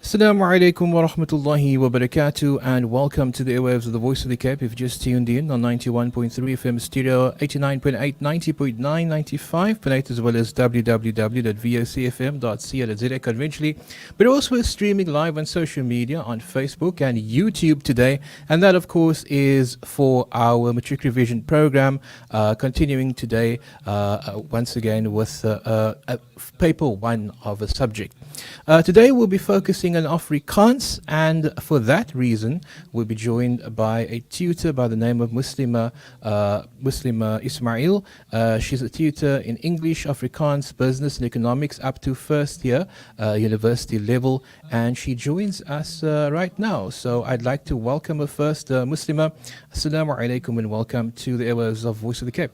Assalamu alaikum wa rahmatullahi wa barakatuh, and welcome to the airwaves of the Voice of the Cape. If you just tuned in on 91.3 FM stereo, 89.8, 90.9, 95, as well as www.vocfm.co.za conventionally, but also streaming live on social media on Facebook and YouTube today. And that, of course, is for our Matric Revision program, continuing today once again with paper one of a subject. Today we'll be focusing on Afrikaans, and for that reason, we'll be joined by a tutor by the name of Muslima Ismail. She's a tutor in English, Afrikaans, Business and Economics up to first year, university level, and she joins us right now. So I'd like to welcome her first, Muslima. Assalamu alaikum and welcome to the airwaves of Voice of the Cape.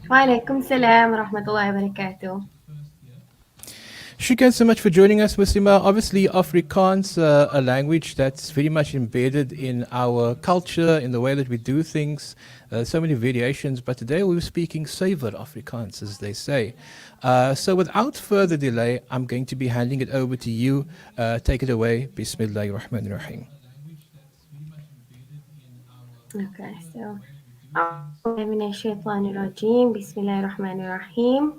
وعليكم السلام ورحمة الله وبركاته. Shukran so much for joining us, Muslima. Obviously, Afrikaans, a language that's very much embedded in our culture, in the way that we do things, so many variations. But today we were speaking Savor Afrikaans, as they say. So without further delay, I'm going to be handing it over to you. Take it away. Bismillahir Rahmanir Rahim. Okay, so أعوذ بالله من الشيطان الرجيم. بسم الله الرحمن الرحيم.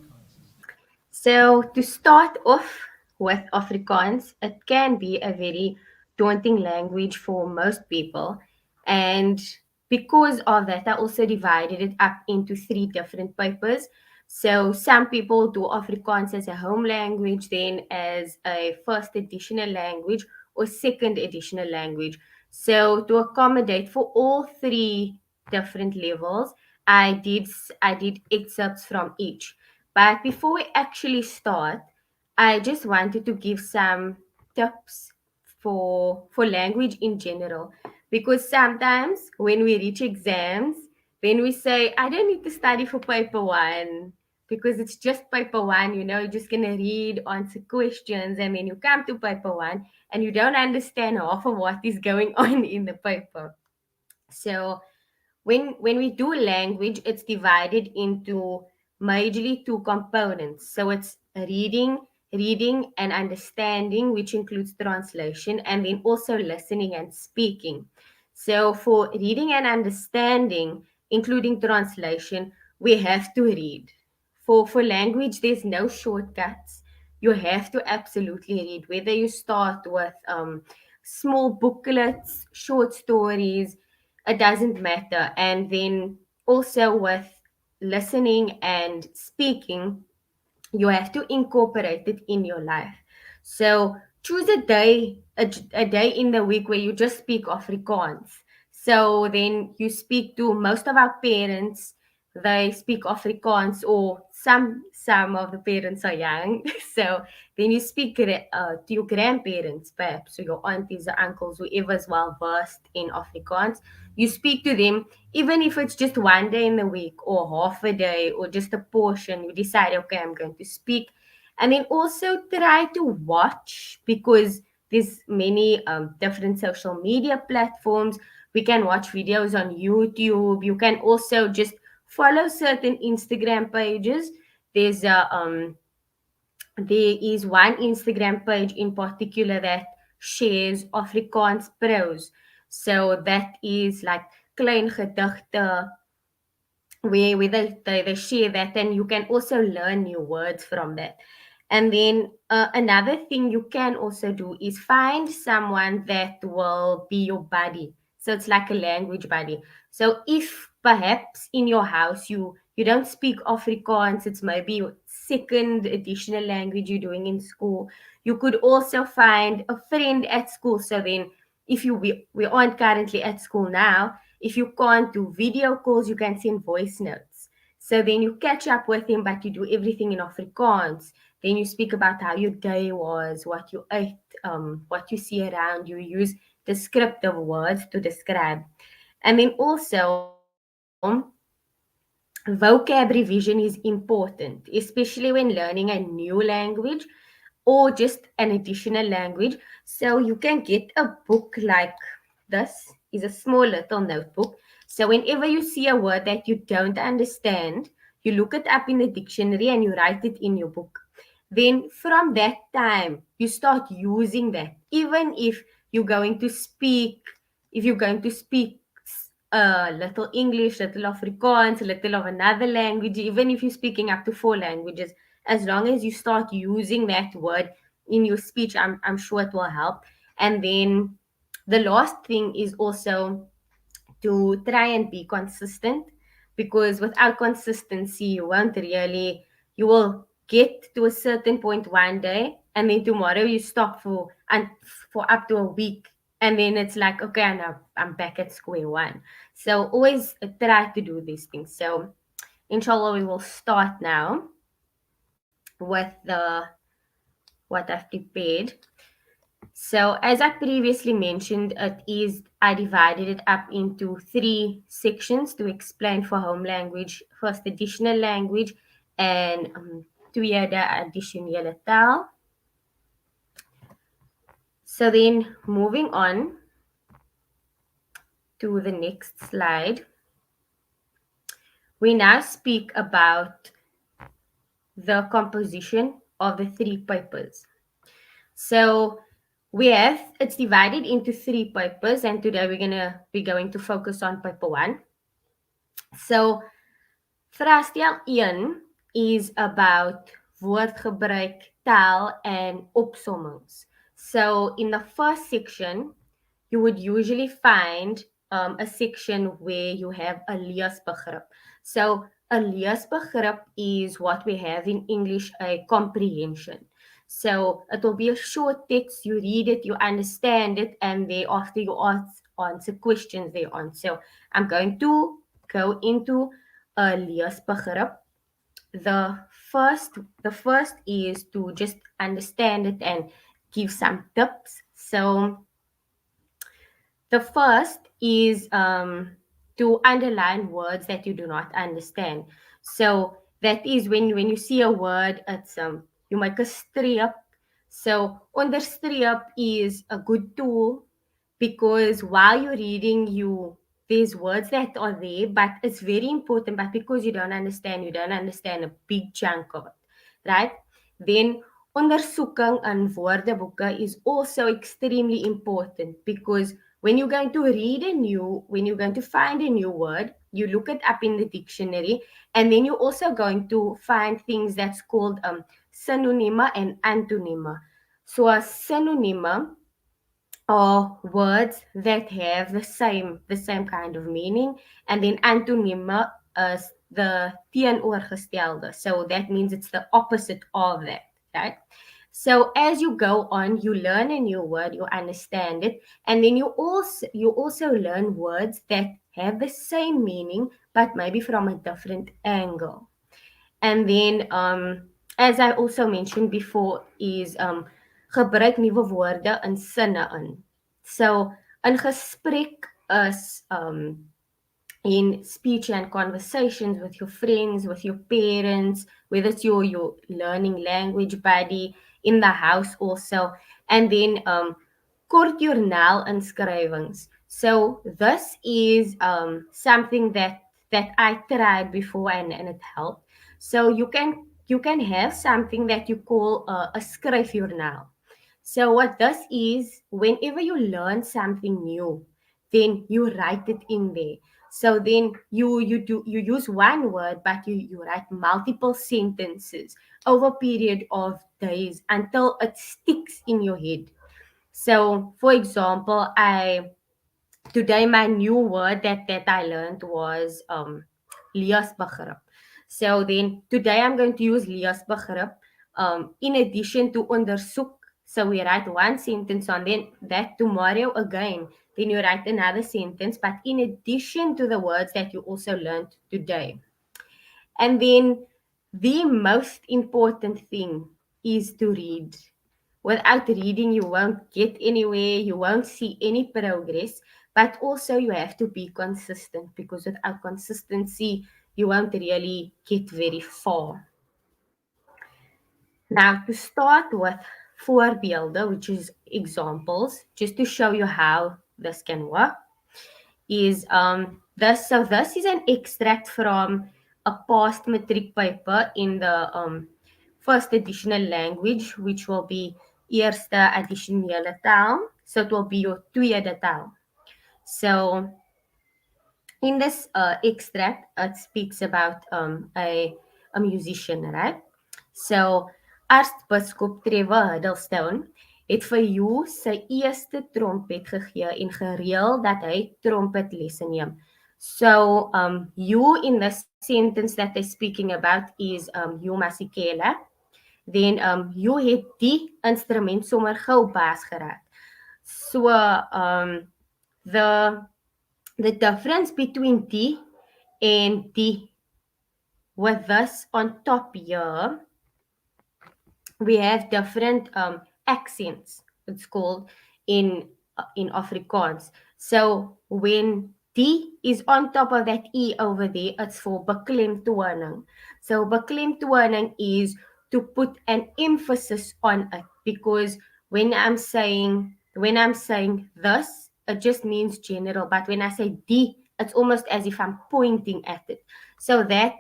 So to start off with Afrikaans, it can be a very daunting language for most people, and because of that, I also divided it up into three different papers. So some people do Afrikaans as a home language, then as a first additional language or second additional language. So to accommodate for all three different levels, I did excerpts from each. But before we actually start, I just wanted to give some tips for language in general, because sometimes when we reach exams, when we say I don't need to study for paper one because it's just paper one, you're just gonna read, answer questions, and then you come to paper one and you don't understand half of what is going on in the paper. So when we do language, it's divided into majorly two components. So it's reading and understanding, which includes translation, and then also listening and speaking. So for reading and understanding, including translation, we have to read. For language, there's no shortcuts. You have to absolutely read, whether you start with small booklets, short stories, it doesn't matter. And then also with listening and speaking, you have to incorporate it in your life. So choose a day in the week where you just speak Afrikaans. So then you speak to most of our parents, they speak Afrikaans, or some of the parents are young. So then you speak to your grandparents, perhaps, so your aunties or uncles, whoever's well versed in Afrikaans. You speak to them, even if it's just one day in the week or half a day or just a portion. You decide, okay, I'm going to speak. And then also try to watch, because there's many different social media platforms. We can watch videos on YouTube. You can also just follow certain Instagram pages. There's a there is one Instagram page in particular that shares Afrikaans prose. So that is like klein gedigte, where they share that, and you can also learn new words from that. And then another thing you can also do is find someone that will be your buddy. So it's like a language buddy. So if perhaps in your house you don't speak Afrikaans, it's maybe your second additional language you're doing in school, you could also find a friend at school. So then if we aren't currently at school now, if you can't do video calls, you can send voice notes. So then you catch up with him, but you do everything in Afrikaans. Then you speak about how your day was, what you ate, what you see around you. Use descriptive words to describe. And then also, vocab revision is important, especially when learning a new language or just an additional language. So you can get a book like this, is a small little notebook. So whenever you see a word that you don't understand, you look it up in the dictionary and you write it in your book. then from that time you start using that. Even if you're going to speak, if you're going to speak a little English, little Afrikaans, a little of another language, even if you're speaking up to 4 languages, as long as you start using that word in your speech, I'm sure it will help. And then the last thing is also to try and be consistent, because without consistency you won't really, you will get to a certain point one day and then tomorrow you stop for up to a week, and then it's like, okay, I know I'm back at square one. So always try to do these things. So inshallah we will start now with the what I've prepared. So, as I previously mentioned, I divided it up into 3 sections to explain for home language, first additional language, and tweede additionele taal. So then moving on to the next slide, we now speak about the composition of the 3 papers. So it's divided into 3 papers, and today we're going to focus on paper 1. So vraestel 1 is about woordgebruik, taal, and opsommings. So in the first section, you would usually find a section where you have a leesbegrip. So a leesbegrip is what we have in English, a comprehension. So it will be a short text, you read it, you understand it, and thereafter you answer questions thereon. So I'm going to go into a leesbegrip. The first is to just understand it and give some tips. So the first is to underline words that you do not understand. So that is when you see a word, it's you make a streep. So onderstreep is a good tool, because while you're reading, there's words that are there, but it's very important. But because you don't understand a big chunk of it, right? Then ondersoeking in woordeboeke is also extremely important, because when you're going to find a new word, you look it up in the dictionary, and then you're also going to find things that's called synonyme and antonyme. So a synonyme are words that have the same kind of meaning, and then antonyme is the teenoorgestelde. So that means it's the opposite of that, right? So as you go on, you learn a new word, you understand it, and then you also learn words that have the same meaning but maybe from a different angle. And then, as I also mentioned before, is gebruik nuwe woorde in sinne in. So in gesprek is in speech and conversations with your friends, with your parents, whether it's your learning language buddy, in the house also, and then kort joernaal inskrywings. So this is something that I tried before, and it helped. So you can have something that you call a skryfjoernaal. So what this is, whenever you learn something new, then you write it in there. So then you use one word, but you write multiple sentences over a period of days until it sticks in your head. So for example, I today my new word that I learned was leesbegrip. So then today I'm going to use leesbegrip in addition to ondersoek. So we write one sentence on, then that tomorrow again. Then you write another sentence, but in addition to the words that you also learned today. And then the most important thing is to read. Without reading, you won't get anywhere, you won't see any progress, but also you have to be consistent, because without consistency, you won't really get very far. Now, to start with voorbeelde, which is examples, just to show you how this can work, is this is an extract from a past matric paper in the first additional language, which will be eerste addisionele taal. So it will be your tweede taal. So in this extract, it speaks about a musician, right? So Aartsbiskop Trevor Huddleston het vir jou sy eerste trompet gegee en gereël dat hy trompetlesse neem. So you in the sentence that they're speaking about is you Masikela. Then you het die instrument sommer gou bas geraak. So the difference between die and die with this on top here, we have different accents, it's called in Afrikaans. So when die is on top of that e over there, it's for beklemtoning. So beklemtoning is to put an emphasis on it, because when I'm saying this, it just means general, but when I say die, it's almost as if I'm pointing at it. So that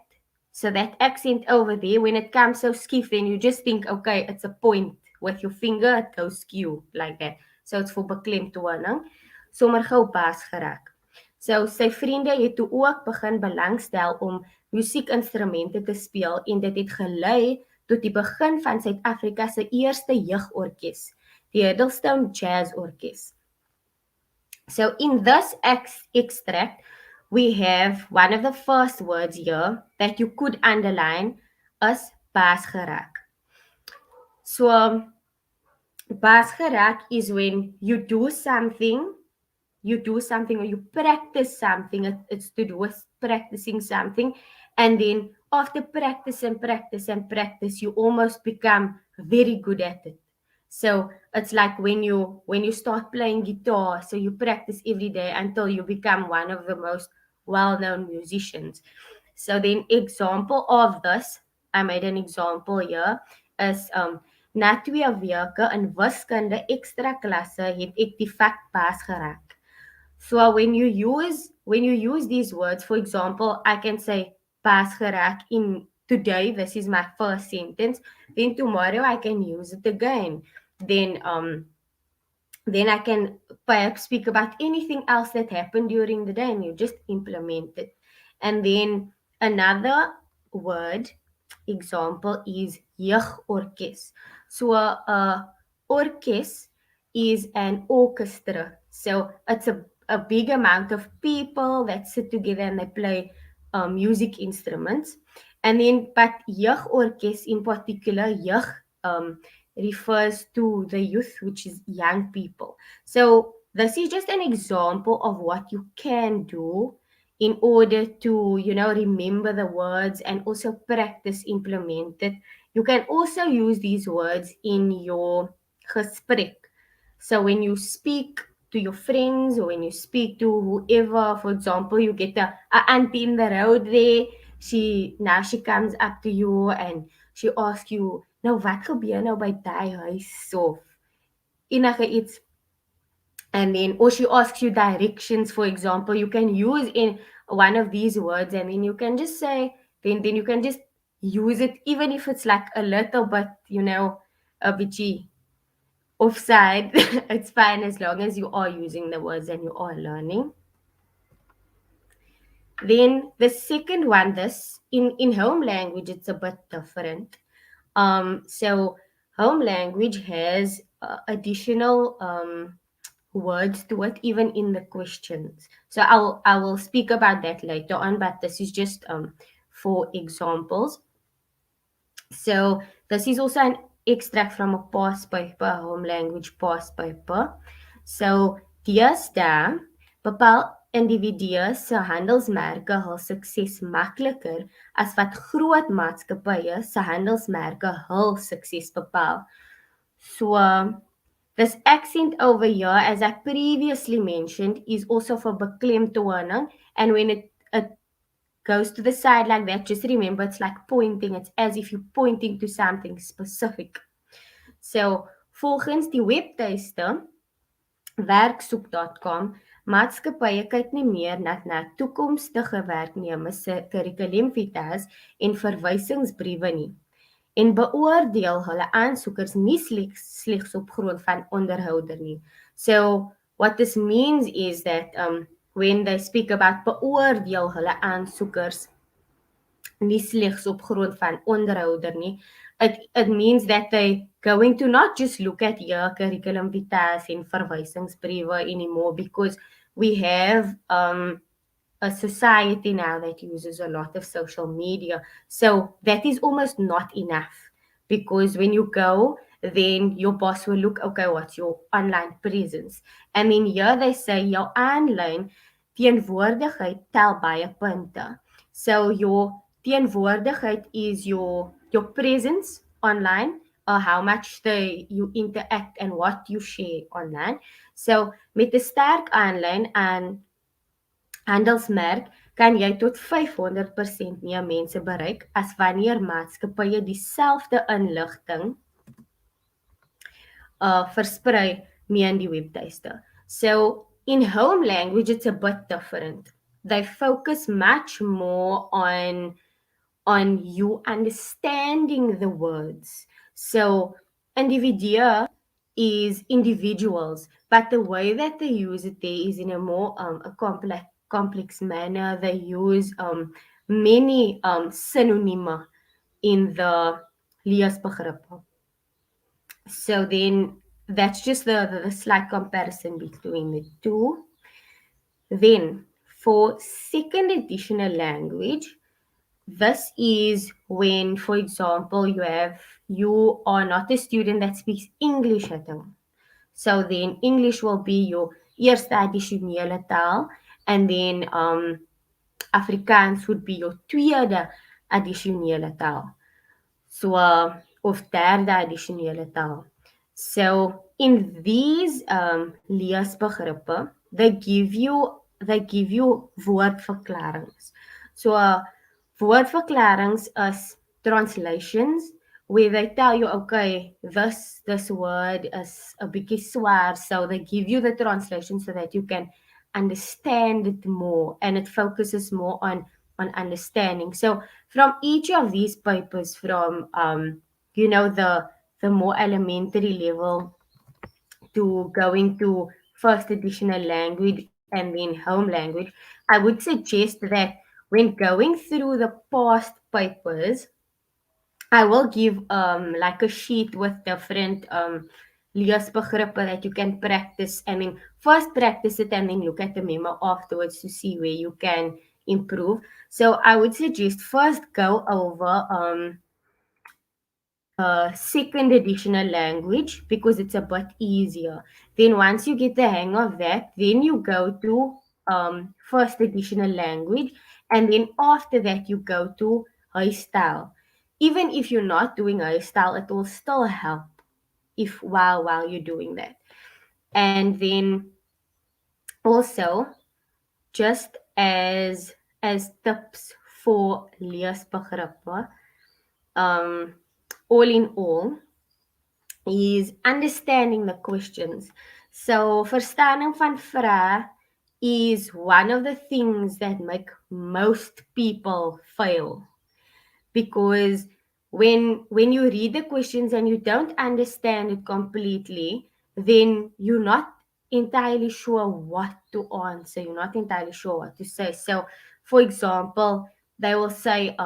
accent over there, when it comes so skief, then you just think, okay, it's a point with your finger, it goes skew like that. So it's for beklemtoning. Sommer gou bas geraak. So sy vriende het toe ook begin belangstel om musiekinstrumente te speel, en dit het gelei tot die begin van Suid-Afrika se eerste jeugorkes, die Huddleston Jazz Orkes. So in this extract, we have one of the first words here that you could underline as bas geraak. So bas geraak is when you do something or you practice something. It's to do with practicing something, and then after practice, you almost become very good at it. So it's like when you start playing guitar, so you practice every day until you become one of the most well-known musicians. So then example of this, I made an example here, is na 2 weke in wiskunde ekstra klasse het ek die vak bas geraak. So when you use these words, for example, I can say bas geraak in today, this is my first sentence, then tomorrow I can use it again. Then I can perhaps speak about anything else that happened during the day, and you just implement it. And then another word example is jeugorkes. So orkes is an orchestra. So it's a big amount of people that sit together and they play music instruments. And then, but jeugorkes in particular, refers to the youth, which is young people. So this is just an example of what you can do in order to, remember the words and also practice implement it. You can also use these words in your gesprek. So when you speak to your friends or when you speak to whoever, for example, you get a auntie in the road there, she comes up to you and she asks you, nou wat gebeur nou by daai huis of enige iets. And then, or she asks you directions, for example, you can use in one of these words, and then you can just say, then you can just use it, even if it's like a little bit, a bitchy offside. It's fine as long as you are using the words and you are learning. Then the second one, this in home language, it's a bit different. So home language has additional words to it, even in the questions. So I will speak about that later on, but this is just for examples. So this is also an extract from a past paper, home language past paper. So deesdae bepaal individue se handelsmerke hul sukses makliker as wat groot maatskappye se handelsmerke hul sukses bepaal. So this accent over here, as I previously mentioned, is also for beklemtoning, and when it goes to the side like that, just remember it's like pointing. It's as if you're pointing to something specific. So volgens die webtuiste werksoek.com, maatskappye kyk nie meer na toekomstige werknemers se curriculum vitae en verwysingsbriewe nie. en beoordeel hulle aansoekers nie slegs op grond van onderhouder nie. So what this means is that when they speak about beoordeel hulle aansoekers nie slegs op grond van onderhouder nie, it means that they going to not just look at your curriculum vitae en verwysingsbriewe anymore, because we have a society now that uses a lot of social media. So that is almost not enough, because when you go, then your boss will look, okay, what's your online presence? And then here they say your online teenwoordigheid tel baie punte. So your teenwoordigheid is your presence online, or how much you interact and what you share online. So met 'n sterk aanlyn en handelsmerk kan jy tot 500% meer mense bereik as wanneer maatskappye dieselfde inligting versprei meer in die webtuiste. So in home language, it's a bit different. They focus much more on you understanding the words. So individu is individuals, but the way that they use it there is in a more a complex manner. They use many synonyme in the leesbegrippe. So then that's just the slight comparison between the two. Then for second additional language, this is when, for example, you are not a student that speaks English at home. So then English will be your eerste addisionele taal, and then Afrikaans would be your tweede addisionele taal. So of derde addisionele taal. So in these leesbegrippe, they give you woordverklarings. So woordverklarings is translations where they tell you, okay, this word is a bietjie swaar, so they give you the translation so that you can understand it more, and it focuses more on understanding. So from each of these papers, from the more elementary level to going to first additional language and then home language, I would suggest that when going through the past papers, I will give like a sheet with different leesbegrippe that you can practice, and then first practice it and then look at the memo afterwards to see where you can improve. So I would suggest first go over second additional language because it's a bit easier. Then once you get the hang of that, then you go to first additional language, and then after that you go to huisstyle. Even if you're not doing huisstyle, it will still help if while you're doing that. And then also, just as tips for leesbegrippe, all in all, is understanding the questions. So verstaaning van vrae is one of the things that make most people fail, because when you read the questions and you don't understand it completely, then you're not entirely sure what to answer, you're not entirely sure what to say. So for example, they will say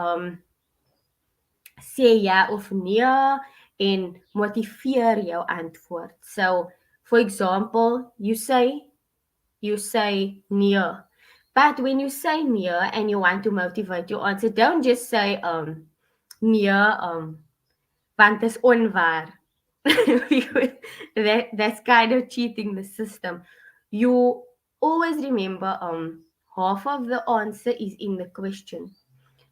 sê ja of nee en motiveer jou antwoord. So for example, you say nee. But when you say nee and you want to motivate your answer, don't just say nee want is onwaar. That's kind of cheating the system. You always remember half of the answer is in the question.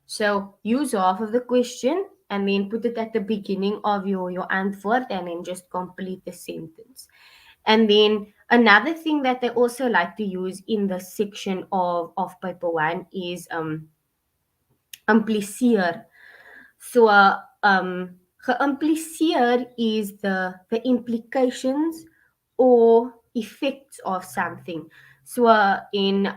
So use half of the question and then put it at the beginning of your antwoord, and then just complete the sentence. And then another thing that they also like to use in the section of paper 1 is impliseer. So geïmpliseer is the implications or effects of something. So in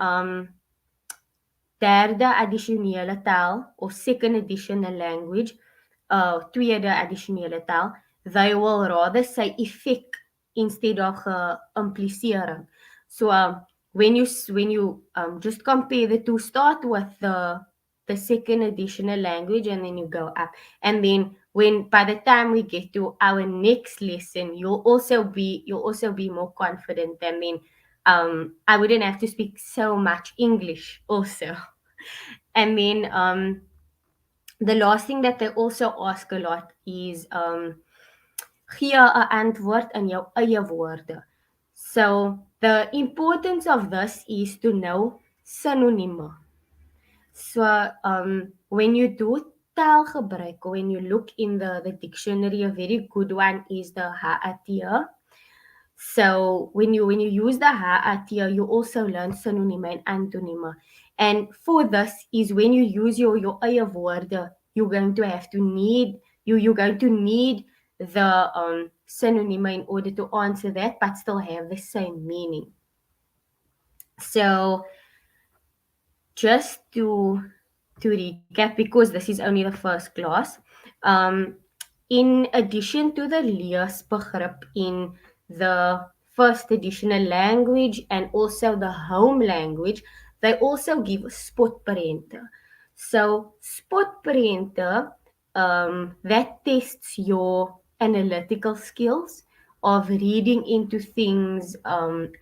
derde addisionele taal of second additional language, tweede addisionele taal, they will rather say effect instead of implicering. So when you just compare the two, start with the second additional language and then you go up. And then when by the time we get to our next lesson, you'll also be more confident, and then I wouldn't have to speak so much English also. And then the last thing that they also ask a lot is gee 'n antwoord in jou eie woorde. So the importance of this is to know synonieme. So when you do taalgebruik, when you look in the dictionary, a very good one is the HAAT. So when you use the HAAT, you also learn synonieme and antonieme. And for this is when you use your eie woorde, you're going to need the synonieme in order to answer that, but still have the same meaning. So just to recap, because this is only the first class, um, in addition to the leesbegrip in the first additional language and also the home language, they also give spotprente. So spotprente, that tests your analytical skills of reading into things,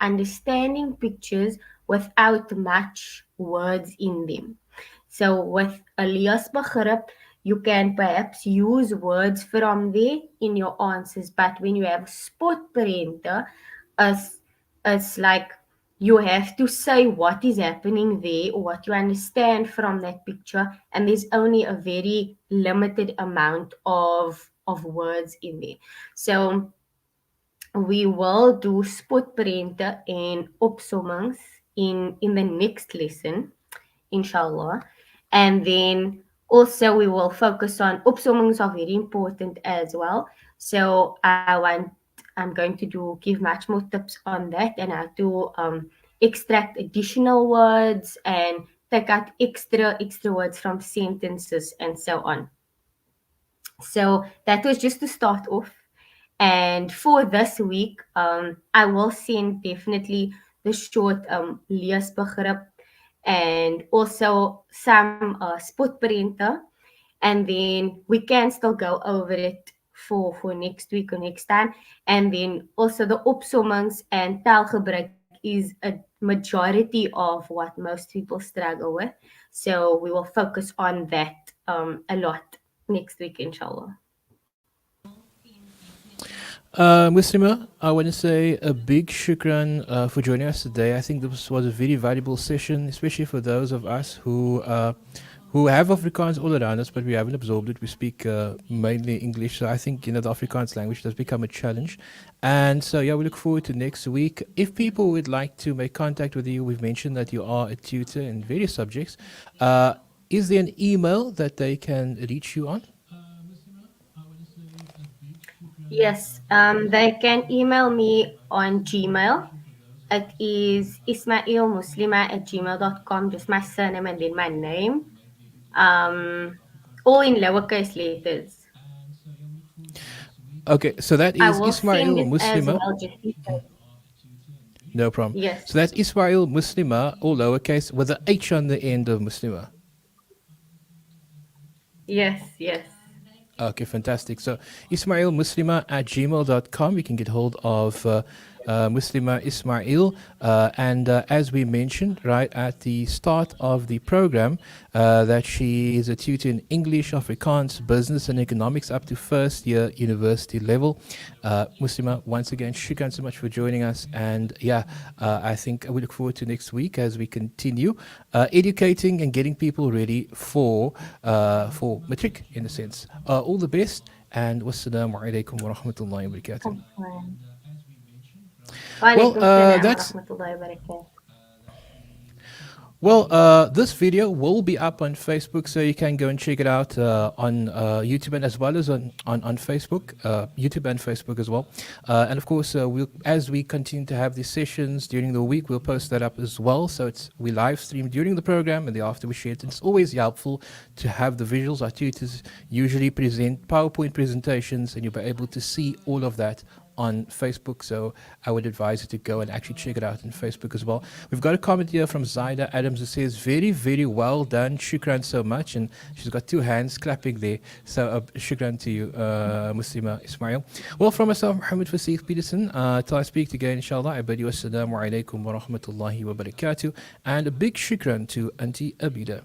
understanding pictures without much words in them. So with a leesbegrip, you can perhaps use words from there in your answers, but when you have spotprente, as as like you have to say what is happening there or what you understand from that picture, and there's only a very limited amount of words in there. So we will do spotprente and opsommings in the next lesson, inshallah. And then also we will focus on opsommings are very important as well. So I'm going to give much more tips on that and how to extract additional words and take out extra words from sentences and so on. So that was just to start off. And for this week, I will send definitely the short leesbegrip and also some spotprente. And then we can still go over it for next week or next time. And then also the opsommings and taalgebruik is a majority of what most people struggle with. So we will focus on that a lot next week, inshallah. Muslima, I want to say a big shukran for joining us today. I think this was a very valuable session, especially for those of us who have Afrikaans all around us, but we haven't absorbed it. We speak mainly English, so I think the Afrikaans language does become a challenge. And so yeah, we look forward to next week. If people would like to make contact with you, we've mentioned that you are a tutor in various subjects. Is there an email that they can reach you on? Yes, they can email me on Gmail. It is ismailmuslima@gmail.com, just my surname and then my name. All in lowercase letters. Okay, so that I is will send Ismail it as Muslima. well, just in case. No problem. So Yes, that's Ismail Muslima, all lowercase, with a H on the end of Muslima. yes. Okay, fantastic. So Ismail Muslima at gmail.com. You can get hold of Muslima Ismail. And as we mentioned right at the start of the program, that she is a tutor in English, Afrikaans, business and economics up to first year university level. Muslima, once again, shukran so much for joining us. And yeah, I think we look forward to next week as we continue educating and getting people ready for matric in a sense. All the best, and wassalamu alaikum wa rahmatullahi wa barakatuh. Well, Walaikum salam wa that's rahmatullahi wa barakatuh. Well, this video will be up on Facebook, so you can go and check it out on YouTube and as well as on Facebook, YouTube and Facebook as well. And of course, as we continue to have these sessions during the week, we'll post that up as well. So we live stream during the program and the after we share it. And it's always helpful to have the visuals. Our tutors usually present PowerPoint presentations, and you'll be able to see all of that on Facebook, so I would advise you to go and actually check it out on Facebook as well. We've got a comment here from Zaida Adams who says, very, very well done. Shukran so much. And she's got two hands clapping there. So shukran to you, Muslima Ismail. Well, from myself, Muhammad Fasih Peterson, till I speak again, inshallah, I bid you assalamu alaikum wa rahmatullahi wa barakatuh. And a big shukran to Auntie Abida.